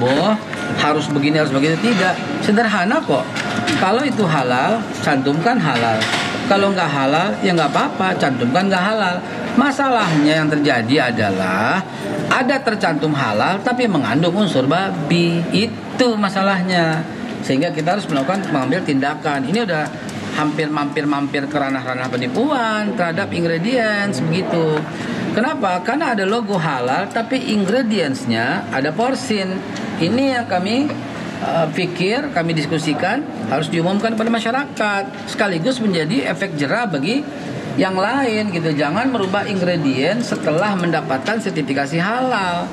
heboh, harus begini, harus begitu. Tidak, sederhana kok. Kalau itu halal, cantumkan halal. Kalau nggak halal, ya nggak apa-apa, cantumkan nggak halal. Masalahnya yang terjadi adalah ada tercantum halal tapi mengandung unsur babi. Itu masalahnya. Sehingga kita harus mengambil tindakan. Ini udah hampir mampir ke ranah-ranah penipuan terhadap ingredients begitu. Kenapa? Karena ada logo halal tapi ingredientsnya ada porsin. Ini yang kami pikir, kami diskusikan harus diumumkan kepada masyarakat sekaligus menjadi efek jerah bagi yang lain gitu. Jangan merubah ingredient setelah mendapatkan sertifikasi halal.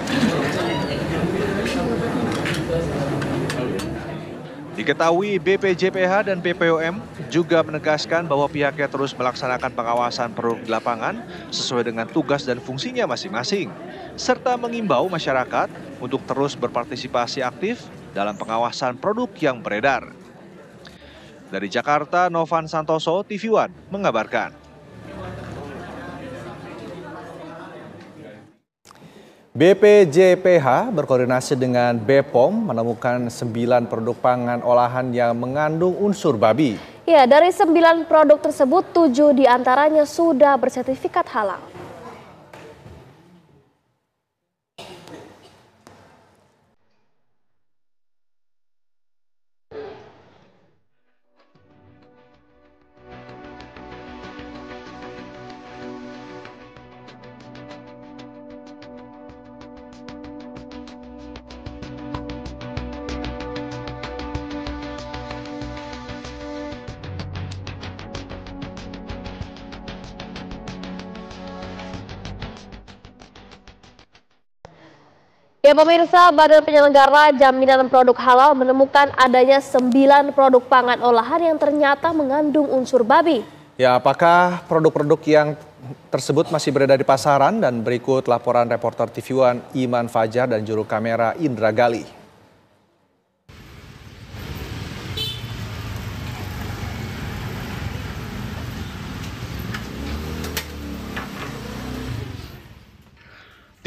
Diketahui BPJPH dan BPOM juga menegaskan bahwa pihaknya terus melaksanakan pengawasan produk di lapangan sesuai dengan tugas dan fungsinya masing-masing, serta mengimbau masyarakat untuk terus berpartisipasi aktif dalam pengawasan produk yang beredar. Dari Jakarta, Novan Santoso, TV One mengabarkan. BPJPH berkoordinasi dengan BPOM menemukan 9 produk pangan olahan yang mengandung unsur babi. Ya, dari 9 produk tersebut, 7 diantaranya sudah bersertifikat halal. Ya pemirsa, Badan Penyelenggara Jaminan Produk Halal menemukan adanya 9 produk pangan olahan yang ternyata mengandung unsur babi. Ya, apakah produk-produk yang tersebut masih beredar di pasaran? Dan berikut laporan reporter TV One Iman Fajar dan juru kamera Indra Gali.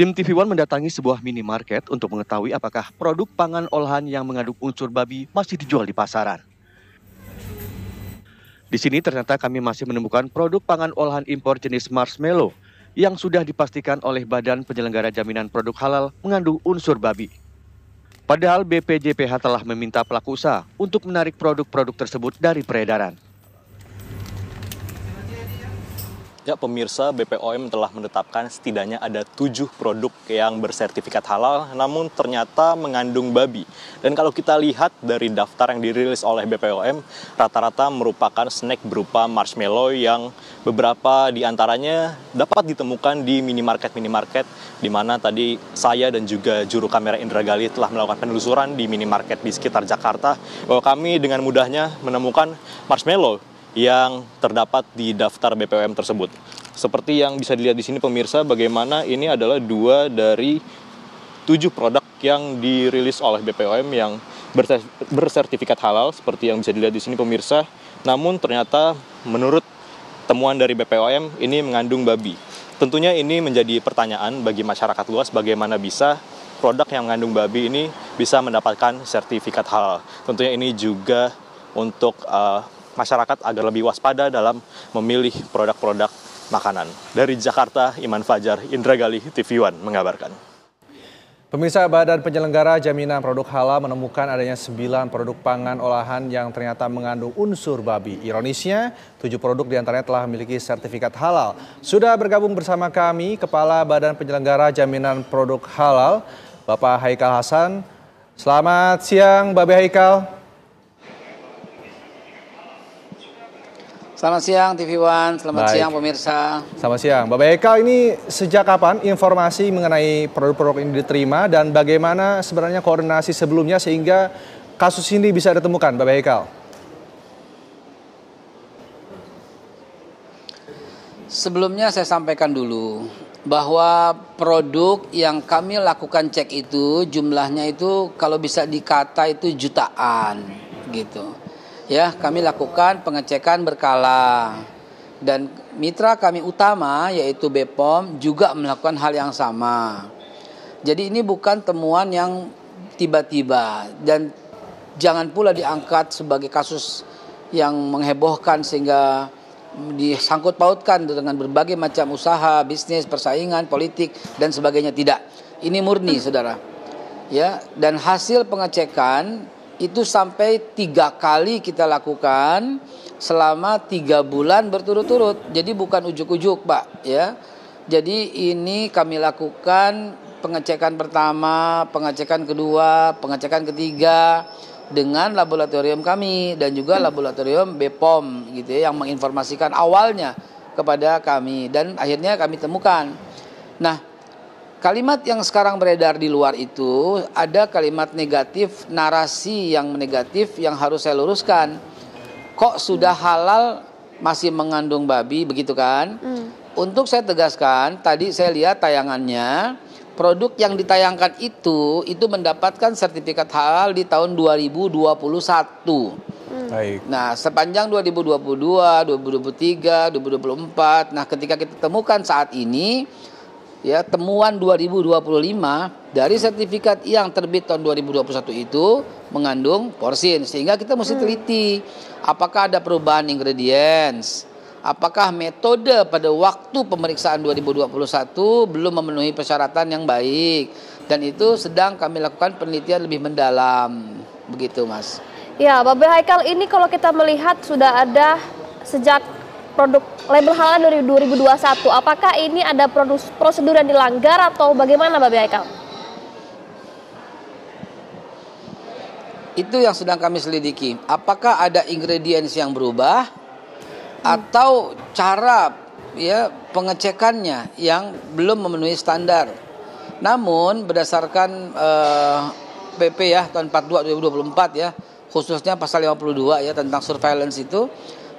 Tim TV One mendatangi sebuah minimarket untuk mengetahui apakah produk pangan olahan yang mengandung unsur babi masih dijual di pasaran. Di sini ternyata kami masih menemukan produk pangan olahan impor jenis marshmallow yang sudah dipastikan oleh Badan Penyelenggara Jaminan Produk Halal mengandung unsur babi. Padahal BPJPH telah meminta pelaku usaha untuk menarik produk-produk tersebut dari peredaran. Ya pemirsa, BPOM telah menetapkan setidaknya ada 7 produk yang bersertifikat halal namun ternyata mengandung babi. Dan kalau kita lihat dari daftar yang dirilis oleh BPOM, rata-rata merupakan snack berupa marshmallow yang beberapa diantaranya dapat ditemukan di minimarket di mana tadi saya dan juga juru kamera Indra Gali telah melakukan penelusuran di minimarket di sekitar Jakarta bahwa kami dengan mudahnya menemukan marshmallow yang terdapat di daftar BPOM tersebut. Seperti yang bisa dilihat di sini pemirsa, bagaimana ini adalah 2 dari 7 produk yang dirilis oleh BPOM yang bersertifikat halal seperti yang bisa dilihat di sini pemirsa. Namun ternyata menurut temuan dari BPOM ini mengandung babi. Tentunya ini menjadi pertanyaan bagi masyarakat luas bagaimana bisa produk yang mengandung babi ini bisa mendapatkan sertifikat halal. Tentunya ini juga untuk masyarakat agar lebih waspada dalam memilih produk-produk makanan. Dari Jakarta, Iman Fajar, Indra Gali, TV One mengabarkan. Pemirsa, Badan Penyelenggara Jaminan Produk Halal menemukan adanya 9 produk pangan olahan yang ternyata mengandung unsur babi. Ironisnya, 7 produk diantaranya telah memiliki sertifikat halal. Sudah bergabung bersama kami Kepala Badan Penyelenggara Jaminan Produk Halal, Bapak Haikal Hasan. Selamat siang, Bapak Haikal. Selamat siang TV One, selamat siang pemirsa. Selamat siang. Bapak Haikal, ini sejak kapan informasi mengenai produk-produk ini diterima dan bagaimana sebenarnya koordinasi sebelumnya sehingga kasus ini bisa ditemukan, Bapak Haikal? Sebelumnya saya sampaikan dulu bahwa produk yang kami lakukan cek itu jumlahnya itu kalau bisa dikata itu jutaan gitu. Ya, kami lakukan pengecekan berkala dan mitra kami utama yaitu BPOM juga melakukan hal yang sama. Jadi ini bukan temuan yang tiba-tiba, dan jangan pula diangkat sebagai kasus yang menghebohkan sehingga disangkut pautkan dengan berbagai macam usaha, bisnis, persaingan, politik dan sebagainya. Tidak, ini murni saudara. Ya, dan hasil pengecekan itu sampai 3 kali kita lakukan selama 3 bulan berturut-turut. Jadi bukan ujuk-ujuk Pak, ya. Jadi ini kami lakukan pengecekan pertama, pengecekan kedua, pengecekan ketiga dengan laboratorium kami dan juga laboratorium BPOM gitu ya, yang menginformasikan awalnya kepada kami dan akhirnya kami temukan. Nah, kalimat yang sekarang beredar di luar itu ada kalimat negatif, narasi yang negatif yang harus saya luruskan. Kok sudah halal masih mengandung babi, begitu kan? Untuk saya tegaskan, tadi saya lihat tayangannya, produk yang ditayangkan itu mendapatkan sertifikat halal di tahun 2021. Baik. Nah, sepanjang 2022, 2023, 2024, nah ketika kita temukan saat ini, ya temuan 2025 dari sertifikat yang terbit tahun 2021 itu mengandung porsin, sehingga kita mesti teliti apakah ada perubahan ingredients, apakah metode pada waktu pemeriksaan 2021 belum memenuhi persyaratan yang baik, dan itu sedang kami lakukan penelitian lebih mendalam, begitu Mas. Ya, Babe Haikal, ini kalau kita melihat sudah ada sejak produk label halal dari 2021, apakah ini ada prosedur yang dilanggar atau bagaimana Babe Haikal? Itu yang sedang kami selidiki. Apakah ada ingredients yang berubah atau cara ya pengecekannya yang belum memenuhi standar. Namun berdasarkan PP ya tahun 42 2024 ya, khususnya pasal 52 ya tentang surveillance itu,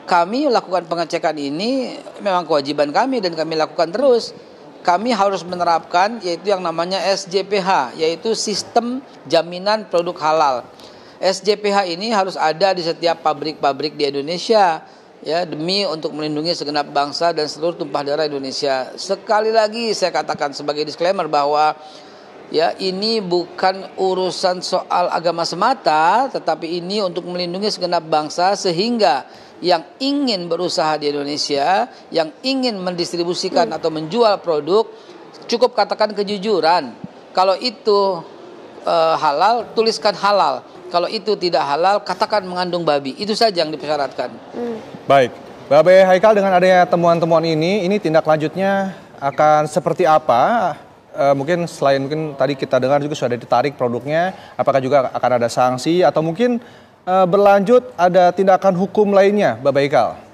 kami lakukan pengecekan ini memang kewajiban kami dan kami lakukan terus. Kami harus menerapkan yaitu yang namanya SJPH, yaitu Sistem Jaminan Produk Halal. SJPH ini harus ada di setiap pabrik-pabrik di Indonesia ya, demi untuk melindungi segenap bangsa dan seluruh tumpah darah Indonesia. Sekali lagi saya katakan sebagai disclaimer bahwa ya ini bukan urusan soal agama semata, tetapi ini untuk melindungi segenap bangsa, sehingga yang ingin berusaha di Indonesia, yang ingin mendistribusikan atau menjual produk, cukup katakan kejujuran. Kalau itu halal, tuliskan halal. Kalau itu tidak halal, katakan mengandung babi. Itu saja yang dipersyaratkan. Baik, Babe Haikal, dengan adanya temuan-temuan ini tindak lanjutnya akan seperti apa? Mungkin selain mungkin tadi kita dengar juga sudah ditarik produknya, apakah juga akan ada sanksi atau mungkin berlanjut ada tindakan hukum lainnya, Babe Haikal?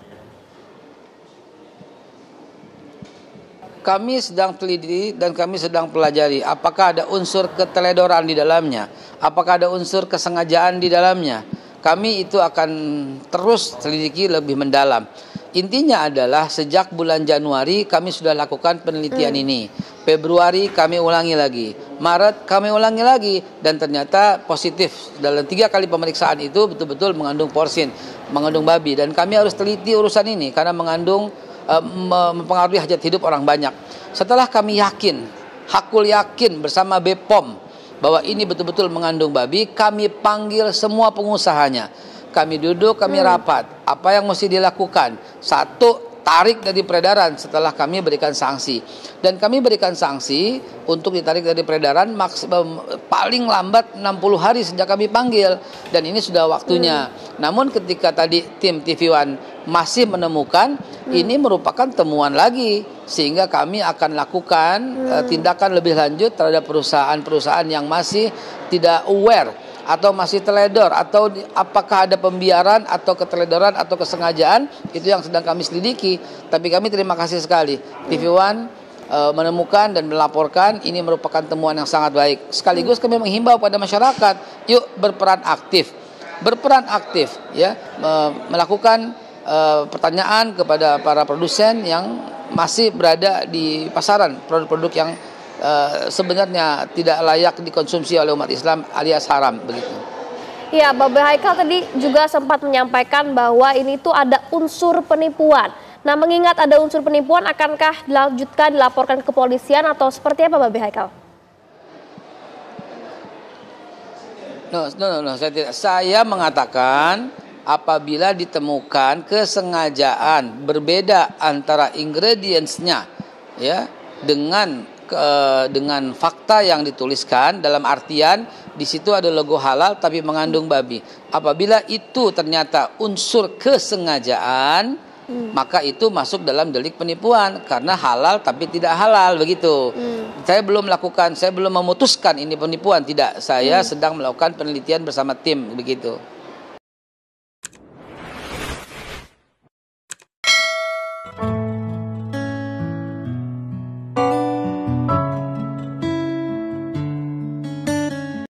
Kami sedang teliti dan kami sedang pelajari apakah ada unsur keteledoran di dalamnya, apakah ada unsur kesengajaan di dalamnya. Kami itu akan terus selidiki lebih mendalam. Intinya adalah sejak bulan Januari kami sudah lakukan penelitian ini. Februari kami ulangi lagi, Maret kami ulangi lagi, dan ternyata positif. Dalam 3 kali pemeriksaan itu betul-betul mengandung porsin, mengandung babi, dan kami harus teliti urusan ini karena mengandung mempengaruhi hajat hidup orang banyak. Setelah kami yakin, hakul yakin bersama BPOM bahwa ini betul-betul mengandung babi, kami panggil semua pengusahanya. Kami duduk, kami rapat. Apa yang mesti dilakukan? 1, tarik dari peredaran setelah kami berikan sanksi. Dan kami berikan sanksi untuk ditarik dari peredaran paling lambat 60 hari sejak kami panggil. Dan ini sudah waktunya. Namun ketika tadi tim TV One masih menemukan, ini merupakan temuan lagi. Sehingga kami akan lakukan tindakan lebih lanjut terhadap perusahaan-perusahaan yang masih tidak aware atau masih teledor, atau apakah ada pembiaran atau keteledoran atau kesengajaan, itu yang sedang kami selidiki. Tapi kami terima kasih sekali TV One menemukan dan melaporkan, ini merupakan temuan yang sangat baik. Sekaligus kami menghimbau pada masyarakat, yuk berperan aktif ya, melakukan pertanyaan kepada para produsen yang masih berada di pasaran, produk-produk yang sebenarnya tidak layak dikonsumsi oleh umat Islam alias haram, begitu. Ya, Babe Haikal tadi juga sempat menyampaikan bahwa ini tuh ada unsur penipuan. Nah, mengingat ada unsur penipuan, akankah dilaporkan ke kepolisian atau seperti apa, Babe Haikal? Saya mengatakan apabila ditemukan kesengajaan berbeda antara ingredients-nya ya dengan fakta yang dituliskan, dalam artian di situ ada logo halal tapi mengandung babi. Apabila itu ternyata unsur kesengajaan, maka itu masuk dalam delik penipuan karena halal tapi tidak halal begitu. Saya belum memutuskan ini penipuan, tidak. Saya sedang melakukan penelitian bersama tim begitu.